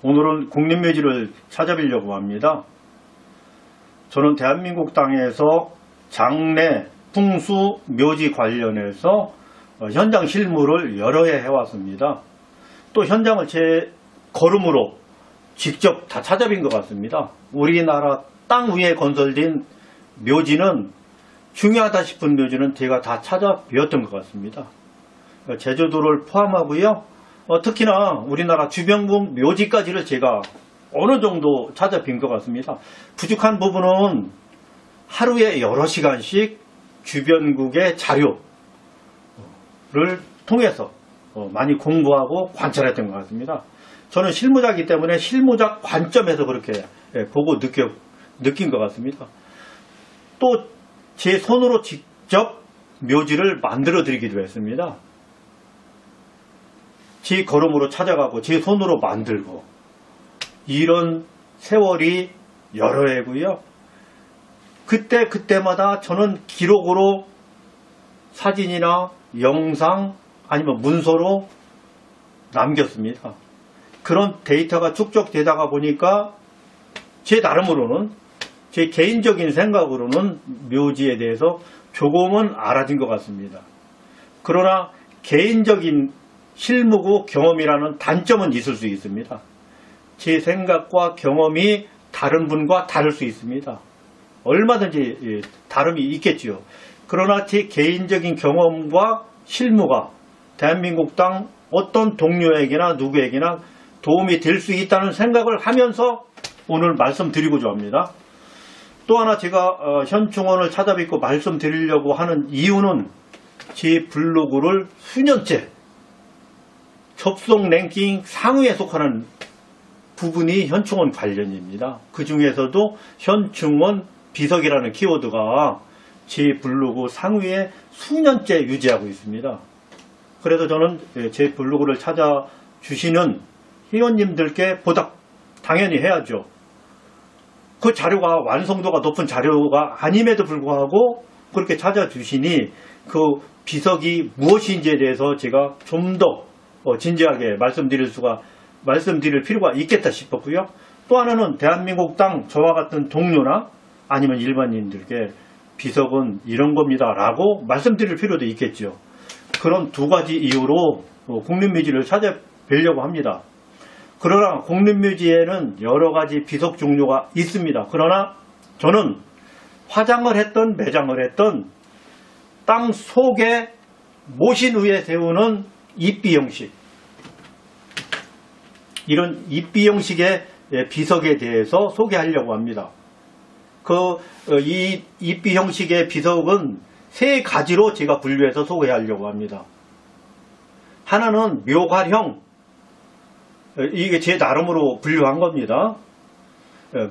오늘은 국립묘지를 찾아뵈려고 합니다. 저는 대한민국 땅에서 장례, 풍수, 묘지 관련해서 현장 실무를 여러 해 해왔습니다. 또 현장을 제 걸음으로 직접 다 찾아뵌 것 같습니다. 우리나라 땅 위에 건설된 묘지는 중요하다 싶은 묘지는 제가 다 찾아뵈었던 것 같습니다. 제주도를 포함하고요. 특히나 우리나라 주변국 묘지까지를 제가 어느 정도 찾아뵌 것 같습니다. 부족한 부분은 하루에 여러 시간씩 주변국의 자료를 통해서 많이 공부하고 관찰했던 것 같습니다. 저는 실무자이기 때문에 실무자 관점에서 그렇게 보고 느낀 것 같습니다. 또 제 손으로 직접 묘지를 만들어 드리기도 했습니다. 제 걸음으로 찾아가고 제 손으로 만들고 이런 세월이 여러 해고요. 그때마다 저는 기록으로 사진이나 영상 아니면 문서로 남겼습니다. 그런 데이터가 축적되다가 보니까 제 나름으로는 제 개인적인 생각으로는 묘지에 대해서 조금은 알아진 것 같습니다. 그러나 개인적인 실무고 경험이라는 단점은 있을 수 있습니다. 제 생각과 경험이 다른 분과 다를 수 있습니다. 얼마든지 다름이 있겠지요. 그러나 제 개인적인 경험과 실무가 대한민국 땅 어떤 동료에게나 누구에게나 도움이 될 수 있다는 생각을 하면서 오늘 말씀드리고자 합니다. 또 하나 제가 현충원을 찾아뵙고 말씀드리려고 하는 이유는 제 블로그를 수년째 접속 랭킹 상위에 속하는 부분이 현충원 관련입니다. 그 중에서도 현충원 비석이라는 키워드가 제 블로그 상위에 수년째 유지하고 있습니다. 그래서 저는 제 블로그를 찾아주시는 회원님들께 보답 당연히 해야죠. 그 자료가 완성도가 높은 자료가 아님에도 불구하고 그렇게 찾아주시니 그 비석이 무엇인지에 대해서 제가 좀 더 진지하게 말씀드릴 필요가 있겠다 싶었고요. 또 하나는 대한민국 땅 저와 같은 동료나 아니면 일반인들께 비석은 이런 겁니다 라고 말씀드릴 필요도 있겠죠. 그런 두 가지 이유로 국립묘지를 찾아뵈려고 합니다. 그러나 국립묘지에는 여러 가지 비석 종류가 있습니다. 그러나 저는 화장을 했던 매장을 했던 땅 속에 모신 위에 세우는 입비 형식, 이런 입비 형식의 비석에 대해서 소개하려고 합니다. 이 입비 형식의 비석은 세 가지로 제가 분류해서 소개하려고 합니다. 하나는 묘활형, 이게 제 나름으로 분류한 겁니다.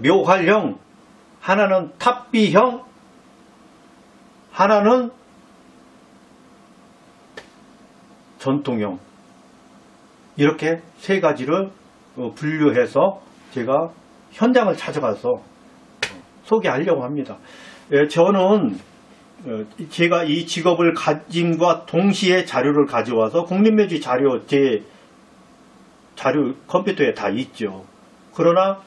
묘활형, 하나는 탑비형, 하나는 전통형, 이렇게 세 가지를 분류해서 제가 현장을 찾아가서 소개하려고 합니다. 저는 제가 이 직업을 가짐과 동시에 자료를 가져와서 국립묘지 자료, 제 자료 컴퓨터에 다 있죠. 그러나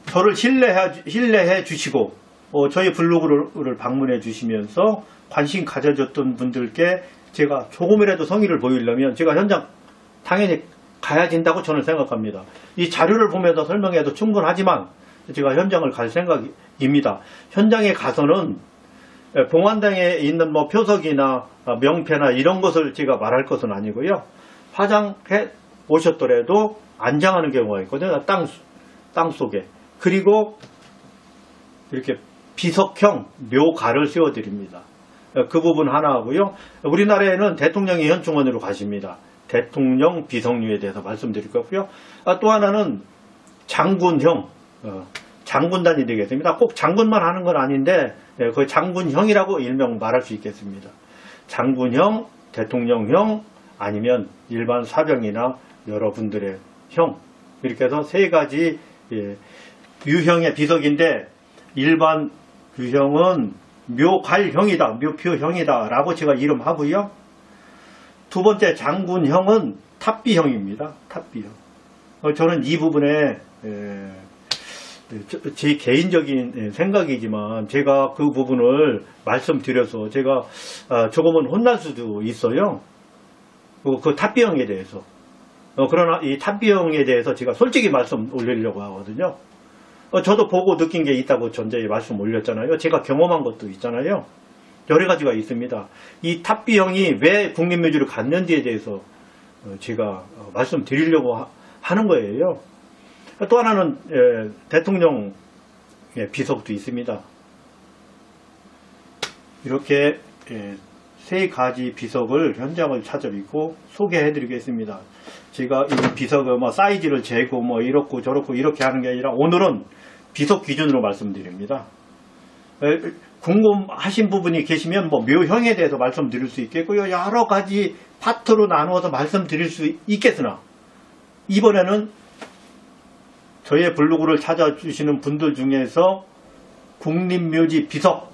저를 신뢰해 주시고 저희 블로그를 방문해 주시면서 관심 가져줬던 분들께 제가 조금이라도 성의를 보이려면 제가 현장 당연히 가야 된다고 저는 생각합니다. 이 자료를 보면서 설명해도 충분하지만 제가 현장을 갈 생각입니다. 현장에 가서는 봉안당에 있는 표석이나 명패나 이런 것을 제가 말할 것은 아니고요. 화장해 오셨더라도 안장하는 경우가 있거든요. 땅 속에. 그리고 이렇게 비석형 묘가를 세워드립니다. 그 부분 하나 하고요. 우리나라에는 대통령이 현충원으로 가십니다. 대통령 비석류에 대해서 말씀드릴 거고요. 또 하나는 장군형, 장군단이 되겠습니다. 꼭 장군만 하는 건 아닌데 그 장군형이라고 일명 말할 수 있겠습니다. 장군형, 대통령형, 아니면 일반 사병이나 여러분들의 형, 이렇게 해서 세 가지 유형의 비석인데 일반 유형은 묘갈형이다, 묘표형이다 라고 제가 이름하고요. 두 번째 장군형은 탑비형입니다. 탑비형. 저는 이 부분에 제 개인적인 생각이지만 제가 그 부분을 말씀드려서 제가 조금은 혼날 수도 있어요. 그 탑비용에 대해서. 그러나 이 탑비용에 대해서 제가 솔직히 말씀 올리려고 하거든요. 저도 보고 느낀 게 있다고 전자에 말씀 올렸잖아요. 제가 경험한 것도 있잖아요. 여러 가지가 있습니다. 이 탑비용이 왜 국립묘지를 갔는지에 대해서 제가 말씀드리려고 하는 거예요. 또 하나는 대통령 비석도 있습니다. 이렇게 세 가지 비석을 현장을 찾아뵙고 소개해 드리겠습니다. 제가 이 비석의 사이즈를 재고 이렇고 저렇고 이렇게 하는 게 아니라 오늘은 비석 기준으로 말씀드립니다. 궁금하신 부분이 계시면 묘형에 대해서 말씀드릴 수 있겠고요. 여러 가지 파트로 나누어서 말씀드릴 수 있겠으나 이번에는 저의 블로그를 찾아주시는 분들 중에서 국립묘지 비석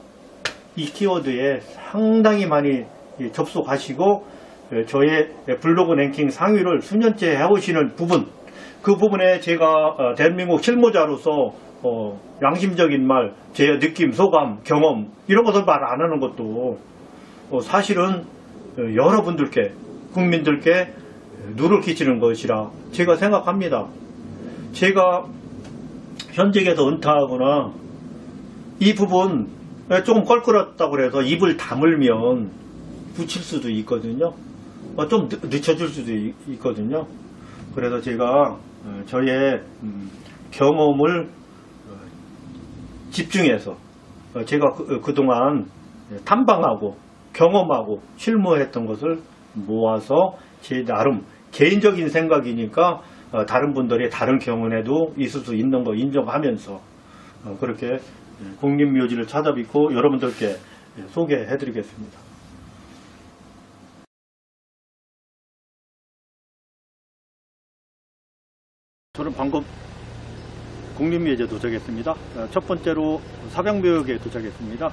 이 키워드에 상당히 많이 접속하시고 저의 블로그 랭킹 상위를 수년째 해오시는 부분, 그 부분에 제가 대한민국 실무자로서 양심적인 말, 제 느낌, 소감, 경험 이런 것을 말 안 하는 것도 사실은 여러분들께, 국민들께 누를 끼치는 것이라 제가 생각합니다. 제가 현직에서 은퇴하거나 이 부분 조금 껄끄럽다고 해서 입을 다물면 붙일 수도 있거든요. 좀 늦춰질 수도 있거든요. 그래서 제가 저의 경험을 집중해서 제가 그동안 탐방하고 경험하고 실무했던 것을 모아서 제 나름 개인적인 생각이니까 다른 분들의 다른 경험에도 있을 수 있는 거 인정하면서 그렇게 국립묘지를 찾아뵙고 여러분들께 소개해 드리겠습니다. 저는 방금 국립묘지에 도착했습니다. 첫 번째로 사백묘역에 도착했습니다.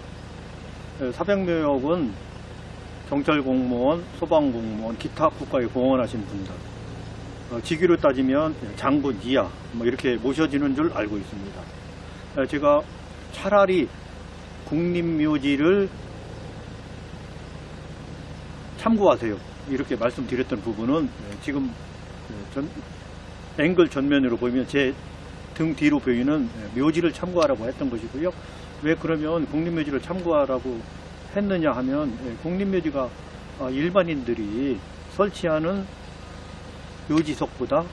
사백묘역은 경찰공무원, 소방공무원, 기타 국가에 공헌하신 분들, 직위로 따지면 장군 이하 이렇게 모셔지는 줄 알고 있습니다. 제가 차라리 국립묘지를 참고하세요 이렇게 말씀드렸던 부분은 지금 앵글 전면으로 보이면 제 등 뒤로 보이는 묘지를 참고하라고 했던 것이고요. 왜 그러면 국립묘지를 참고하라고 했느냐 하면 국립묘지가 일반인들이 설치하는 묘지석보다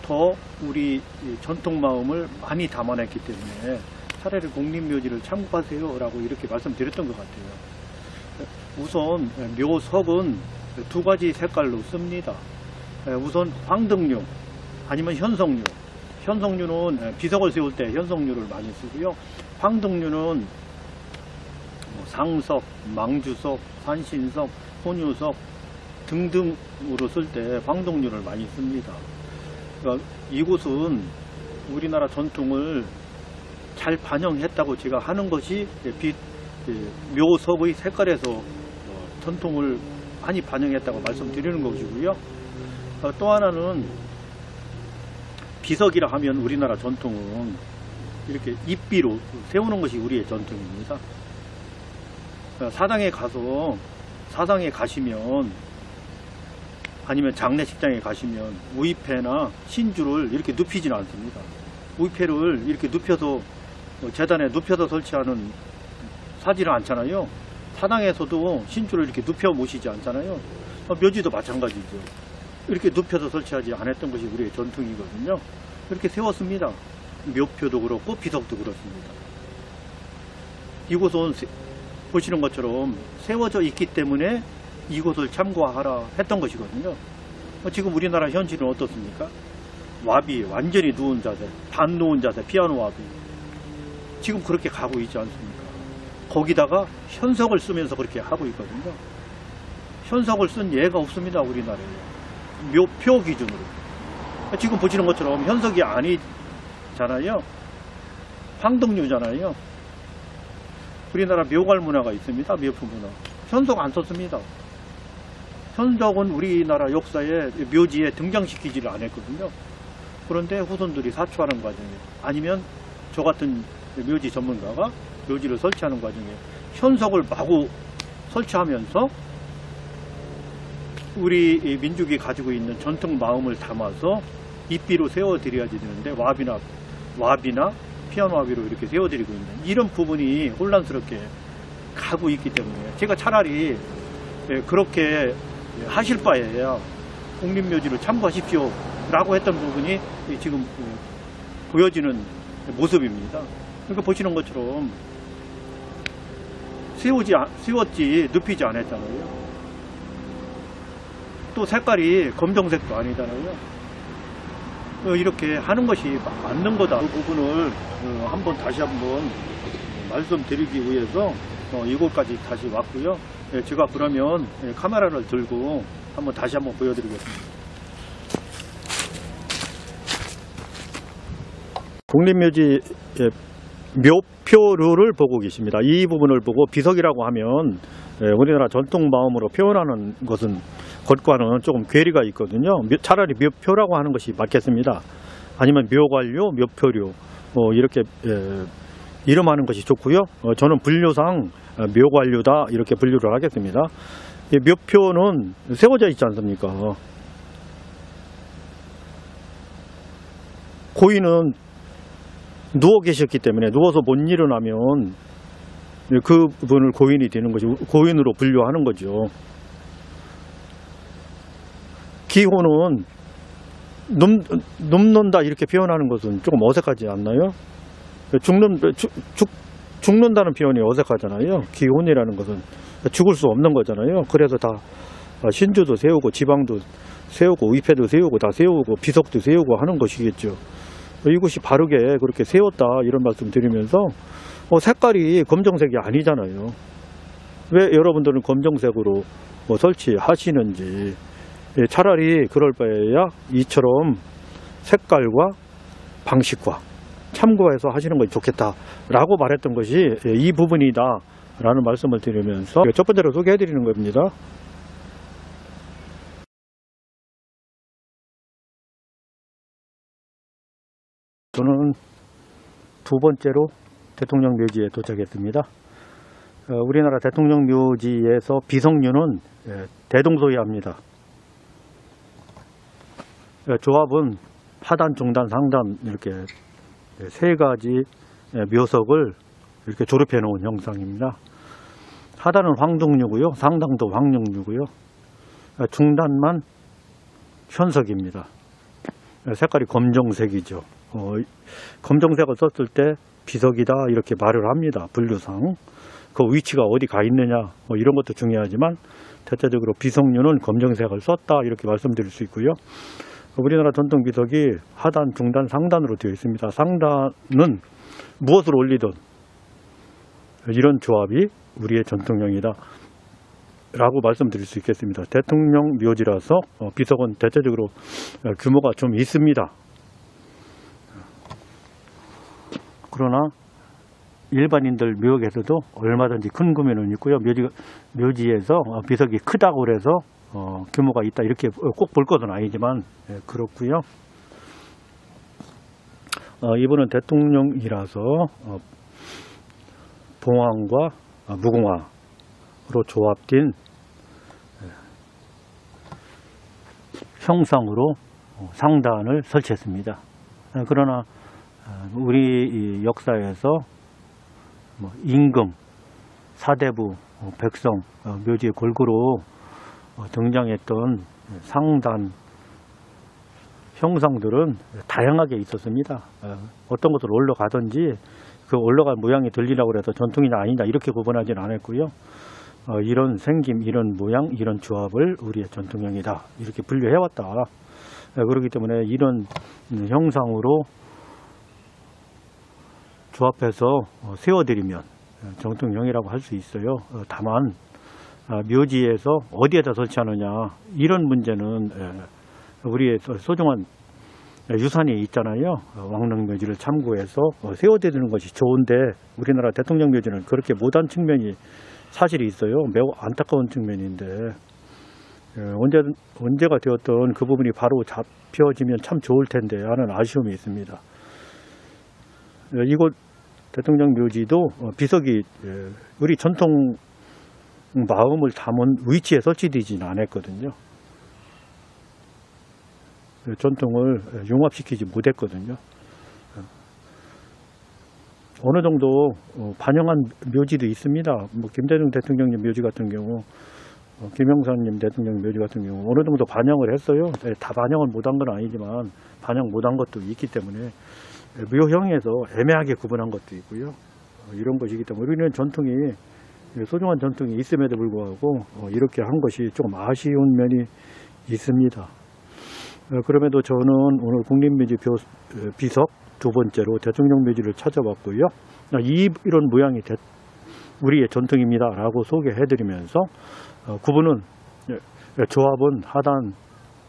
더 우리 전통 마음을 많이 담아냈기 때문에 차라리 국립묘지를 참고하세요 라고 이렇게 말씀드렸던 것 같아요. 우선 묘석은 두 가지 색깔로 씁니다. 우선 황등류 아니면 현석류. 현석류는 비석을 세울 때 현석류를 많이 쓰고요. 황등류는 상석, 망주석, 산신석, 혼유석 등등으로 쓸 때 황등류를 많이 씁니다. 그러니까 이곳은 우리나라 전통을 잘 반영했다고 제가 하는 것이 묘석의 색깔에서 전통을 많이 반영했다고 말씀드리는 것이고요. 또 하나는 비석이라 하면 우리나라 전통은 이렇게 입비로 세우는 것이 우리의 전통입니다. 사당에 가시면 아니면 장례식장에 가시면 우입회나 신주를 이렇게 눕히지는 않습니다. 우입회를 이렇게 눕혀서 재단에 눕혀서 설치하는 사지는 않잖아요. 사당에서도 신주를 이렇게 눕혀 모시지 않잖아요. 묘지도 마찬가지죠. 이렇게 눕혀서 설치하지 않았던 것이 우리의 전통이거든요. 이렇게 세웠습니다. 묘표도 그렇고 비석도 그렇습니다. 이곳은 보시는 것처럼 세워져 있기 때문에 이곳을 참고하라 했던 것이거든요. 지금 우리나라 현실은 어떻습니까? 와비, 완전히 누운 자세, 반 누운 자세, 피아노 와비. 지금 그렇게 가고 있지 않습니까? 거기다가 현석을 쓰면서 그렇게 하고 있거든요. 현석을 쓴 예가 없습니다, 우리나라에. 묘표 기준으로. 지금 보시는 것처럼 현석이 아니잖아요. 황등류잖아요. 우리나라 묘갈 문화가 있습니다. 묘표 문화. 현석 안 썼습니다. 현석은 우리나라 역사에 묘지에 등장시키지를 않았거든요. 그런데 후손들이 사초하는 과정에 아니면 저 같은 묘지 전문가가 묘지를 설치하는 과정에 현석을 마구 설치하면서 우리 민족이 가지고 있는 전통 마음을 담아서 입비로 세워드려야지 되는데 와비나 피아노 와비로 이렇게 세워드리고 있는 이런 부분이 혼란스럽게 가고 있기 때문에 제가 차라리 그렇게 하실 바에야 국립묘지를 참고하십시오 라고 했던 부분이 지금 보여지는 모습입니다. 그러니까 보시는 것처럼 세웠지 눕히지 않았잖아요. 또 색깔이 검정색도 아니잖아요. 이렇게 하는 것이 맞는 거다. 그 부분을 다시 한번 말씀드리기 위해서 이곳까지 다시 왔고요. 제가 그러면 카메라를 들고 다시 한번 보여드리겠습니다. 국립묘지 묘표류를 보고 계십니다. 이 부분을 보고 비석이라고 하면 우리나라 전통 마음으로 표현하는 것과는 조금 괴리가 있거든요. 차라리 묘표라고 하는 것이 맞겠습니다. 아니면 묘관료, 묘표류 이렇게 이름하는 것이 좋고요. 저는 분류상 묘관료다 이렇게 분류를 하겠습니다. 묘표는 세워져 있지 않습니까? 고인은 누워 계셨기 때문에 누워서 못 일어나면 그 분을 고인이 되는 것이 고인으로 분류하는 거죠. 기호는 눕는다 이렇게 표현하는 것은 조금 어색하지 않나요? 죽는다는 표현이 어색하잖아요. 기혼이라는 것은 죽을 수 없는 거잖아요. 그래서 다 신주도 세우고 지방도 세우고 의패도 세우고 다 세우고 비석도 세우고 하는 것이겠죠. 이것이 바르게 그렇게 세웠다 이런 말씀 드리면서 색깔이 검정색이 아니잖아요. 왜 여러분들은 검정색으로 설치하시는지 차라리 그럴 바에야 이처럼 색깔과 방식과 참고해서 하시는 것이 좋겠다라고 말했던 것이 이 부분이다 라는 말씀을 드리면서 첫 번째로 소개해 드리는 겁니다. 저는 두 번째로 대통령 묘지에 도착했습니다. 우리나라 대통령 묘지에서 비석류는 대동소이합니다. 조합은 하단, 중단, 상단 이렇게 세 가지 묘석을 이렇게 조립해 놓은 형상입니다. 하단은 황동류고요. 상단도 황룡류고요. 중단만 현석입니다. 색깔이 검정색이죠. 검정색을 썼을 때 비석이다 이렇게 말을 합니다. 분류상 그 위치가 어디 가 있느냐 이런 것도 중요하지만 대체적으로 비석류는 검정색을 썼다 이렇게 말씀드릴 수 있고요. 우리나라 전통 비석이 하단, 중단, 상단으로 되어 있습니다. 상단은 무엇을 올리든 이런 조합이 우리의 전통형이다 라고 말씀드릴 수 있겠습니다. 대통령 묘지라서 비석은 대체적으로 규모가 좀 있습니다. 그러나 일반인들 묘역에서도 얼마든지 큰 규모는 있고요. 묘지에서 비석이 크다고 그래서 규모가 있다 이렇게 꼭 볼 것은 아니지만 그렇고요. 이분은 대통령이라서 봉황과 무궁화로 조합된 형상으로 상단을 설치했습니다. 그러나 우리 역사에서 임금, 사대부, 백성, 묘지의 골고루 등장했던 상단 형상들은 다양하게 있었습니다. 어떤 것을 올라가든지 그 올라갈 모양이 들리라고 해서 전통이냐 아니냐 이렇게 구분하지는 않았고요. 이런 생김, 이런 모양, 이런 조합을 우리의 전통형이다 이렇게 분류해왔다. 그렇기 때문에 이런 형상으로 조합해서 세워드리면 정통형이라고 할 수 있어요. 다만 묘지에서 어디에다 설치하느냐 이런 문제는 우리의 소중한 유산이 있잖아요. 왕릉묘지를 참고해서 세워드리는 것이 좋은데 우리나라 대통령 묘지는 그렇게 못한 측면이 사실이 있어요. 매우 안타까운 측면인데 언제가 되었던 그 부분이 바로 잡혀지면 참 좋을 텐데 하는 아쉬움이 있습니다. 이곳 대통령 묘지도 비석이 우리 전통 마음을 담은 위치에 설치되지는 않았거든요. 전통을 융합시키지 못했거든요. 어느 정도 반영한 묘지도 있습니다. 뭐 김대중 대통령님 묘지 같은 경우, 김영삼님 대통령 묘지 같은 경우 어느 정도 반영을 했어요. 다 반영을 못한 건 아니지만 반영 못한 것도 있기 때문에 묘형에서 애매하게 구분한 것도 있고요. 이런 것이기 때문에 우리는 전통이, 소중한 전통이 있음에도 불구하고 이렇게 한 것이 조금 아쉬운 면이 있습니다. 그럼에도 저는 오늘 국립묘지 비석 두 번째로 대통령 묘지를 찾아봤고요. 이런 모양이 우리의 전통입니다 라고 소개해드리면서 구분은, 조합은 하단,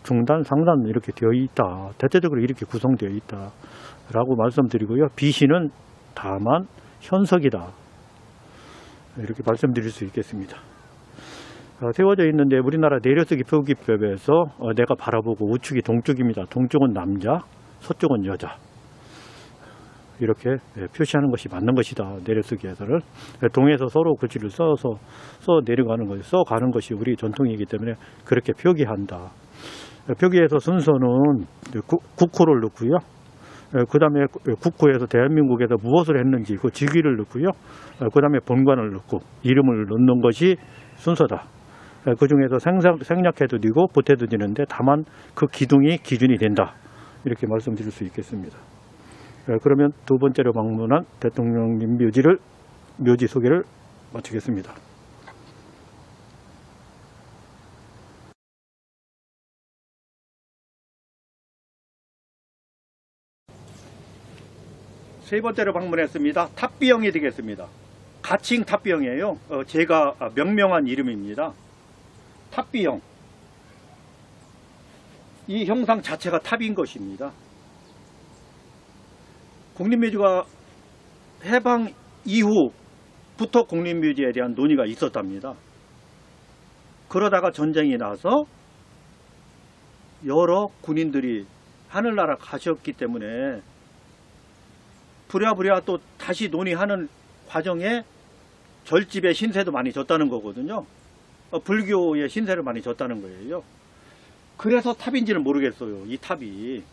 중단, 상단 이렇게 되어 있다. 대체적으로 이렇게 구성되어 있다 라고 말씀드리고요. 비시는 다만 현석이다, 이렇게 말씀드릴 수 있겠습니다. 세워져 있는데 우리나라 내려쓰기 표기법에서 내가 바라보고 우측이 동쪽입니다. 동쪽은 남자, 서쪽은 여자, 이렇게 표시하는 것이 맞는 것이다. 내려쓰기에서는 동에서 서로 글씨를 써 내려가는 것이, 써가는 것이 우리 전통이기 때문에 그렇게 표기한다. 표기에서 순서는 국호를 넣고요. 그 다음에 국호에서 대한민국에서 무엇을 했는지 그 직위를 넣고요. 그 다음에 본관을 넣고 이름을 넣는 것이 순서다. 그 중에서 생략해도 되고 보태도 되는데 다만 그 기둥이 기준이 된다. 이렇게 말씀드릴 수 있겠습니다. 그러면 두 번째로 방문한 대통령님 묘지 소개를 마치겠습니다. 세 번째로 방문했습니다. 탑비형이 되겠습니다. 가칭 탑비형이에요. 제가 명명한 이름입니다. 탑비형. 이 형상 자체가 탑인 것입니다. 국립묘지가 해방 이후부터 국립묘지에 대한 논의가 있었답니다. 그러다가 전쟁이 나서 여러 군인들이 하늘나라 가셨기 때문에 부랴부랴 또 다시 논의하는 과정에 절집의 신세도 많이 졌다는 거거든요. 불교의 신세를 많이 졌다는 거예요. 그래서 탑인지는 모르겠어요. 이 탑이.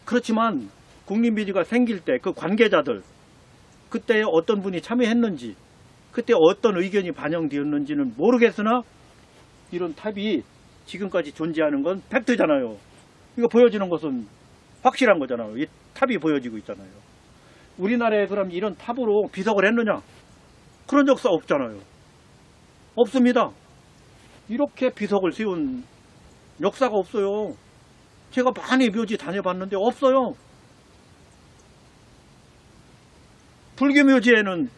그렇지만 국립묘지가 생길 때 그 관계자들, 그때 어떤 분이 참여했는지, 그때 어떤 의견이 반영되었는지는 모르겠으나 이런 탑이 지금까지 존재하는 건 팩트잖아요. 이거 보여지는 것은 확실한 거잖아요. 이 탑이 보여지고 있잖아요. 우리나라에 그럼 이런 탑으로 비석을 했느냐? 그런 역사 없잖아요. 없습니다. 이렇게 비석을 세운 역사가 없어요. 제가 많이 묘지 다녀봤는데 없어요. 불교 묘지에는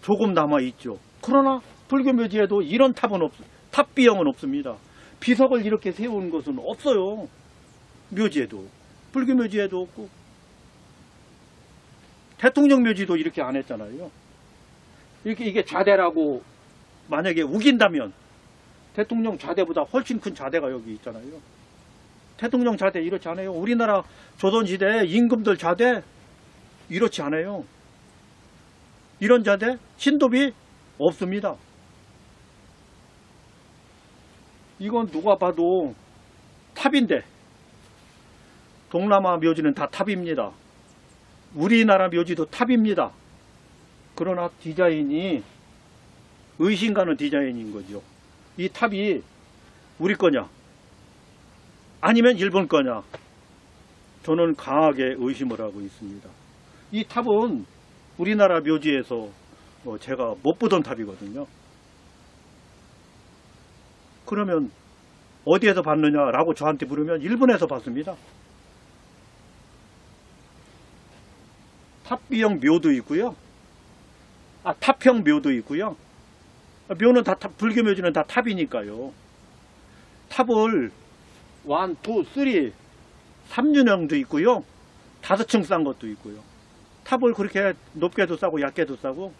조금 남아있죠. 그러나 불교 묘지에도 이런 탑비형은 없습니다. 비석을 이렇게 세운 것은 없어요. 묘지에도. 불교 묘지에도 없고. 대통령 묘지도 이렇게 안 했잖아요. 이게 좌대라고 만약에 우긴다면 대통령 좌대보다 훨씬 큰 좌대가 여기 있잖아요. 대통령 좌대 이렇지 않아요. 우리나라 조선시대 임금들 좌대 이렇지 않아요. 이런 좌대 신도비 없습니다. 이건 누가 봐도 탑인데 동남아 묘지는 다 탑입니다. 우리나라 묘지도 탑입니다. 그러나 디자인이 의심 가는 디자인인 거죠. 이 탑이 우리 거냐 아니면 일본 거냐, 저는 강하게 의심을 하고 있습니다. 이 탑은 우리나라 묘지에서 제가 못 보던 탑이거든요. 그러면 어디에서 봤느냐라고 저한테 물으면 일본에서 봤습니다. 탑비형 묘도 있고요. 탑형 묘도 있고요. 묘는 다 불교 묘지는 다 탑이니까요. 탑을 1, 2, 3, 3윤형도 있고요. 5층 싼 것도 있고요. 탑을 그렇게 높게도 싸고 얕게도 싸고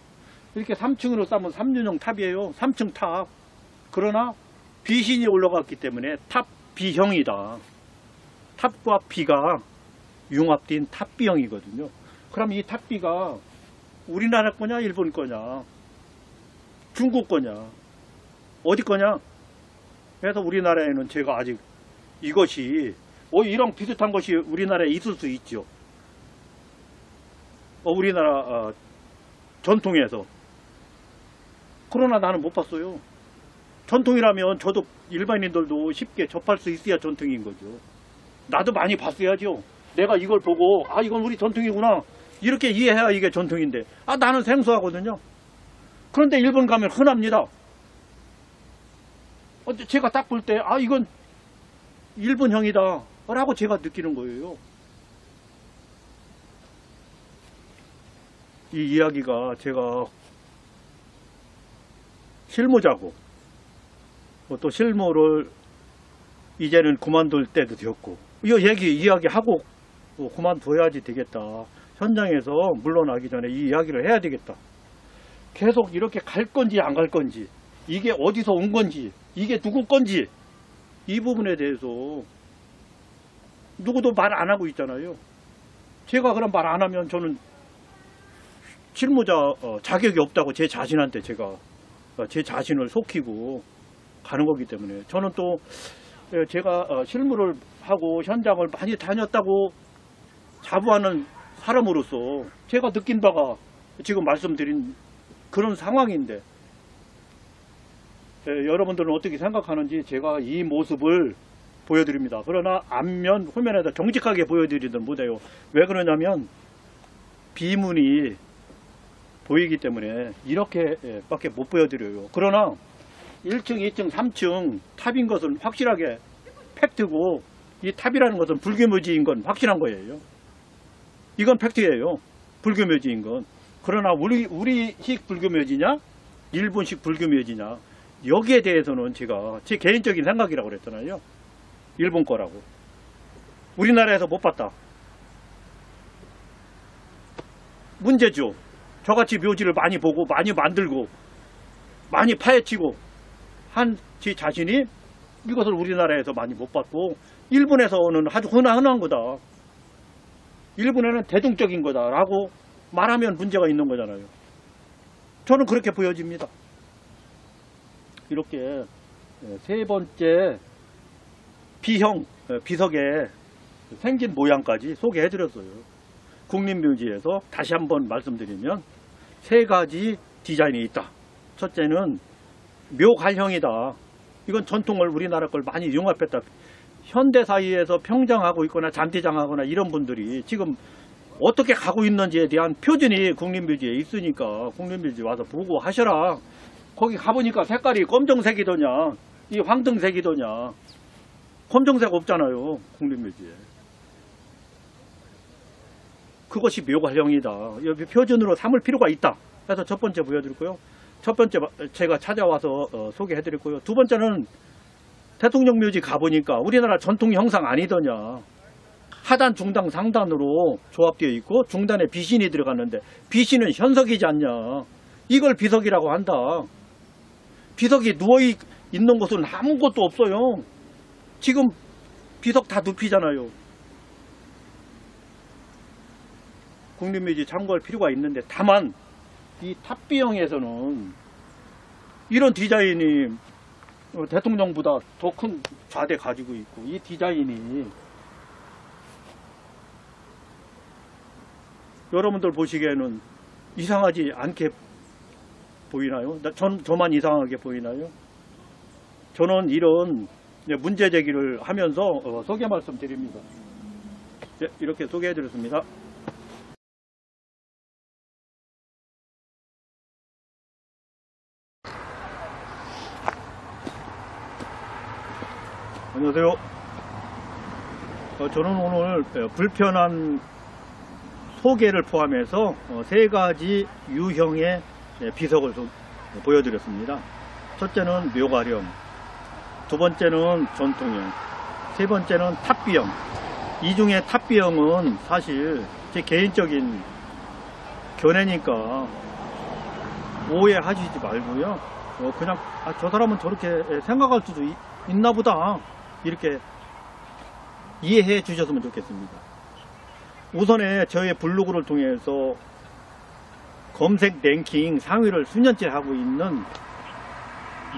이렇게 3층으로 싸면 3윤형 탑이에요. 3층 탑. 그러나 B신이 올라갔기 때문에 탑 B형이다. 탑과 B가 융합된 탑 B형이거든요. 그럼 이 탑 B가 우리나라 거냐 일본 거냐 중국 거냐 어디 거냐. 그래서 우리나라에는 제가 아직 이것이 이런 비슷한 것이 우리나라에 있을 수 있죠. 우리나라 전통에서. 그러나 나는 못 봤어요. 전통이라면 저도 일반인들도 쉽게 접할 수 있어야 전통인 거죠. 나도 많이 봤어야죠. 내가 이걸 보고 이건 우리 전통이구나 이렇게 이해해야 이게 전통인데 나는 생소하거든요. 그런데 일본 가면 흔합니다. 제가 딱 볼 때 이건 일본형이다 라고 제가 느끼는 거예요. 이 이야기가 제가 실무자고 또 실무를 이제는 그만둘 때도 되었고 이야기하고 그만둬야지 되겠다. 현장에서 물러나기 전에 이 이야기를 해야 되겠다. 계속 이렇게 갈 건지 안 갈 건지 이게 어디서 온 건지 이게 누구 건지 이 부분에 대해서 누구도 말 안 하고 있잖아요. 제가 그럼 말 안 하면 저는 실무자 자격이 없다고 제 자신한테 제 자신을 속이고 가는 거기 때문에 저는 또 제가 실무를 하고 현장을 많이 다녔다고 자부하는 사람으로서 제가 느낀 바가 지금 말씀드린 그런 상황인데 여러분들은 어떻게 생각하는지 제가 이 모습을 보여드립니다. 그러나 앞면 후면에다 정직하게 보여드리든 못해요. 왜 그러냐면 비문이 보이기 때문에 이렇게 밖에 못 보여드려요. 그러나 1층, 2층, 3층 탑인 것은 확실하게 팩트고 이 탑이라는 것은 불교묘지인 건 확실한 거예요. 이건 팩트예요. 불교묘지인 건. 그러나 우리식 불교묘지냐 일본식 불교묘지냐 여기에 대해서는 제가 제 개인적인 생각이라고 그랬잖아요. 일본 거라고. 우리나라에서 못 봤다. 문제죠. 저같이 묘지를 많이 보고 많이 만들고 많이 파헤치고 한 제 자신이 이것을 우리나라에서 많이 못 봤고 일본에서는 아주 흔한 거다. 일본에는 대중적인 거다라고 말하면 문제가 있는 거잖아요. 저는 그렇게 보여집니다. 이렇게 세 번째 B형 비석에 생긴 모양까지 소개해드렸어요. 국립묘지에서 다시 한번 말씀드리면 세 가지 디자인이 있다. 첫째는 묘갈형이다. 이건 전통을 우리나라 걸 많이 융합했다. 현대 사이에서 평정하고 있거나 잔디장하거나 이런 분들이 지금 어떻게 가고 있는지에 대한 표준이 국립묘지에 있으니까 국립묘지 와서 보고 하셔라. 거기 가보니까 색깔이 검정색이더냐 이 황등색이더냐 검정색 없잖아요. 국립묘지에. 그것이 묘갈형이다. 여기 표준으로 삼을 필요가 있다. 그래서 첫 번째 보여드렸고요. 첫 번째 제가 찾아와서 소개해드렸고요. 두 번째는 대통령 묘지 가보니까 우리나라 전통 형상 아니더냐. 하단, 중단, 상단으로 조합되어 있고 중단에 비신이 들어갔는데 비신은 현석이지 않냐. 이걸 비석이라고 한다. 비석이 누워있는 곳은 아무것도 없어요. 지금 비석 다 눕히잖아요. 국립묘지 참고할 필요가 있는데 다만 이 탑비형에서는 이런 디자인이 대통령보다 더 큰 좌대 가지고 있고 이 디자인이 여러분들 보시기에는 이상하지 않게 보이나요? 저만 이상하게 보이나요? 저는 이런 문제 제기를 하면서 소개 말씀드립니다. 이렇게 소개해드렸습니다. 안녕하세요. 저는 오늘 불편한 소개를 포함해서 세 가지 유형의 비석을 보여드렸습니다. 첫째는 묘가령, 두 번째는 전통형, 세 번째는 탑비형. 이 중에 탑비형은 사실 제 개인적인 견해니까 오해하시지 말고요. 그냥 저 사람은 저렇게 생각할 수도 있나 보다 이렇게 이해해 주셨으면 좋겠습니다. 우선에 저의 블로그를 통해서 검색 랭킹 상위를 수년째 하고 있는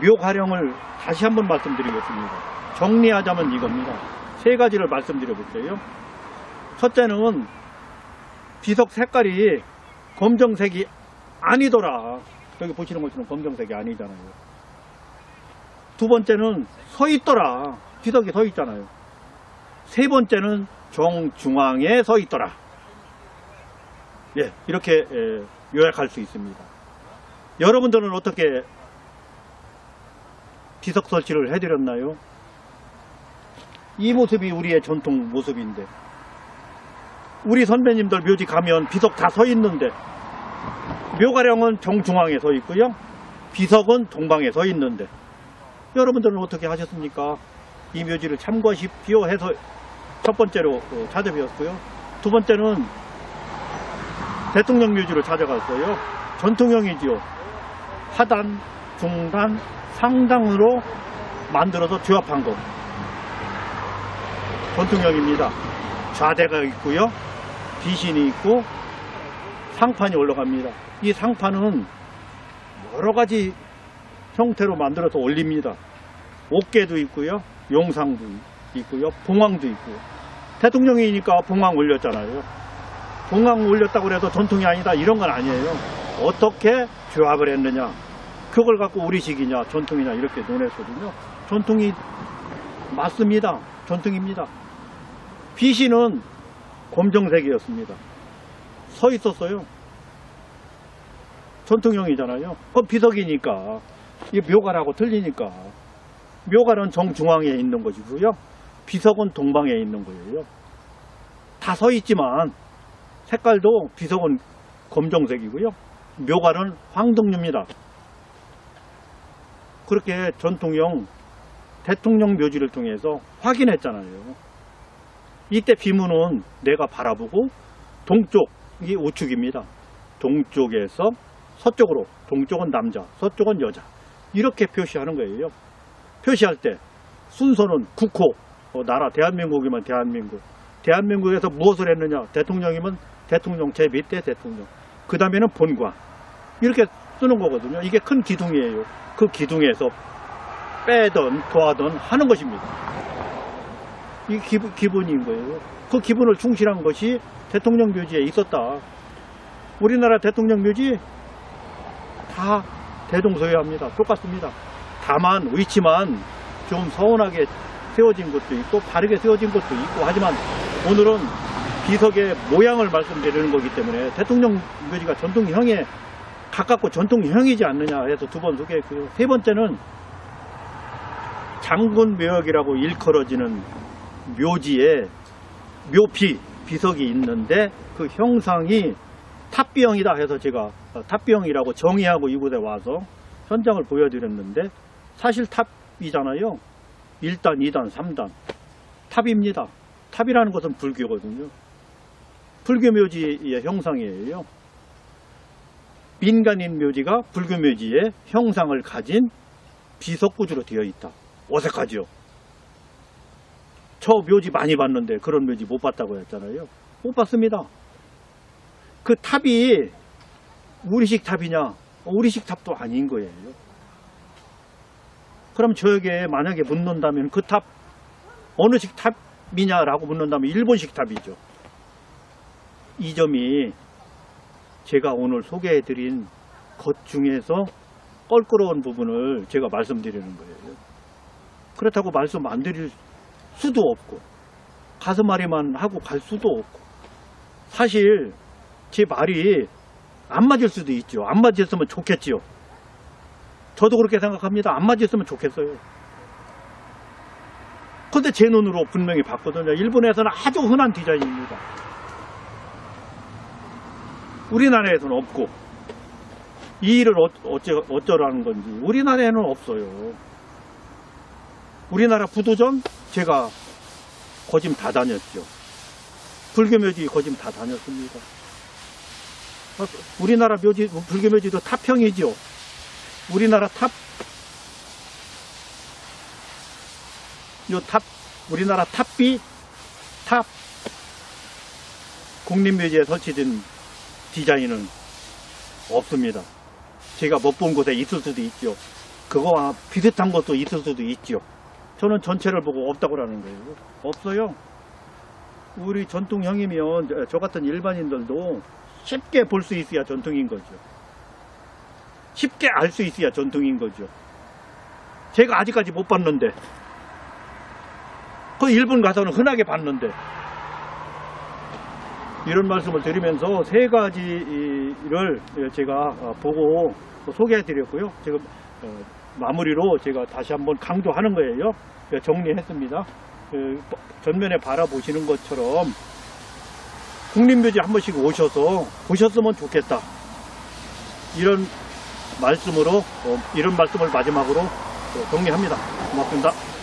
묘가령을 다시 한번 말씀드리겠습니다. 정리하자면 이겁니다. 세 가지를 말씀드려 볼게요. 첫째는 비석 색깔이 검정색이 아니더라. 여기 보시는 것처럼 검정색이 아니잖아요. 두 번째는 서 있더라. 비석이 서 있잖아요. 세 번째는 정중앙에 서 있더라. 예, 이렇게 요약할 수 있습니다. 여러분들은 어떻게 비석 설치를 해드렸나요? 이 모습이 우리의 전통 모습인데, 우리 선배님들 묘지 가면 비석 다 서 있는데, 묘가령은 정중앙에 서 있고요, 비석은 동방에 서 있는데, 여러분들은 어떻게 하셨습니까? 이 묘지를 참고하십시오 해서 첫 번째로 찾아뵈었고요. 두 번째는 대통령 묘지로 찾아갔어요. 전통형이지요. 하단, 중단, 상단으로 만들어서 조합한 거. 전통형입니다. 좌대가 있고요, 비신이 있고 상판이 올라갑니다. 이 상판은 여러 가지 형태로 만들어서 올립니다. 옥계도 있고요, 용상도 있고요, 봉황도 있고요. 대통령이니까 봉황 올렸잖아요. 봉황 올렸다고 해서 전통이 아니다 이런 건 아니에요. 어떻게 조합을 했느냐, 그걸 갖고 우리식이냐 전통이냐 이렇게 논했거든요. 전통이 맞습니다. 전통입니다. 비신은 검정색이었습니다. 서 있었어요. 전통형이잖아요. 그건 비석이니까. 이 묘가라고 틀리니까. 묘가는 정중앙에 있는 것이고요, 비석은 동방에 있는 거예요. 다 서 있지만 색깔도 비석은 검정색이고요, 묘가는 황동류입니다. 그렇게 전통형 대통령 묘지를 통해서 확인했잖아요. 이때 비문은 내가 바라보고 동쪽이 우측입니다. 동쪽에서 서쪽으로, 동쪽은 남자, 서쪽은 여자, 이렇게 표시하는 거예요. 표시할 때 순서는 국호, 나라 대한민국이면 대한민국, 대한민국에서 무엇을 했느냐, 대통령이면 대통령, 제 밑에 대통령, 그 다음에는 본관, 이렇게 쓰는 거거든요. 이게 큰 기둥이에요. 그 기둥에서 빼든 더하든 하는 것입니다. 이게 기본인 거예요. 그 기본을 충실한 것이 대통령 묘지에 있었다. 우리나라 대통령 묘지 다 대동소이합니다. 똑같습니다. 다만 위치만 좀 서운하게 세워진 것도 있고 바르게 세워진 것도 있고 하지만 오늘은 비석의 모양을 말씀드리는 거기 때문에 대통령 묘지가 전통형에 가깝고 전통형이지 않느냐 해서 두 번 소개했고요. 세 번째는 장군묘역이라고 일컬어지는 묘지에 묘비, 비석이 있는데 그 형상이 탑비형이다 해서 제가 탑비형이라고 정의하고 이곳에 와서 현장을 보여드렸는데, 사실 탑이잖아요. 1단, 2단, 3단 탑입니다. 탑이라는 것은 불교거든요. 불교 묘지의 형상이에요. 민간인 묘지가 불교 묘지의 형상을 가진 비석구조로 되어 있다. 어색하죠? 저 묘지 많이 봤는데 그런 묘지 못 봤다고 했잖아요. 못 봤습니다. 그 탑이 우리식 탑이냐? 우리식 탑도 아닌 거예요. 그럼 저에게 만약에 묻는다면 그 탑 어느 식 탑이냐라고 묻는다면 일본식 탑이죠. 이 점이 제가 오늘 소개해드린 것 중에서 껄끄러운 부분을 제가 말씀드리는 거예요. 그렇다고 말씀 안 드릴 수도 없고 가슴앓이만 하고 갈 수도 없고, 사실 제 말이 안 맞을 수도 있죠. 안 맞았으면 좋겠지요. 저도 그렇게 생각합니다. 안 맞았으면 좋겠어요. 그런데 제 눈으로 분명히 봤거든요. 일본에서는 아주 흔한 디자인입니다. 우리나라에서는 없고, 이 일을 어쩌라는 건지 우리나라에는 없어요. 우리나라 부도전 제가 거짐 다 다녔죠. 불교묘지 거짐 다 다녔습니다. 우리나라 묘지, 불교묘지도 탑형이죠. 우리나라 우리나라 탑 국립묘지에 설치된 디자인은 없습니다. 제가 못 본 곳에 있을 수도 있죠. 그거와 비슷한 것도 있을 수도 있죠. 저는 전체를 보고 없다고 하는 거예요. 없어요. 우리 전통형이면 저 같은 일반인들도 쉽게 볼 수 있어야 전통인 거죠. 쉽게 알 수 있어야 전통인 거죠. 제가 아직까지 못 봤는데, 그 일본 가서는 흔하게 봤는데, 이런 말씀을 드리면서 세 가지를 제가 보고 소개해 드렸고요. 지금 마무리로 제가 다시 한번 강조하는 거예요. 정리했습니다. 전면에 바라보시는 것처럼 국립묘지 한 번씩 오셔서 보셨으면 좋겠다. 이런 말씀을 마지막으로 정리합니다. 고맙습니다.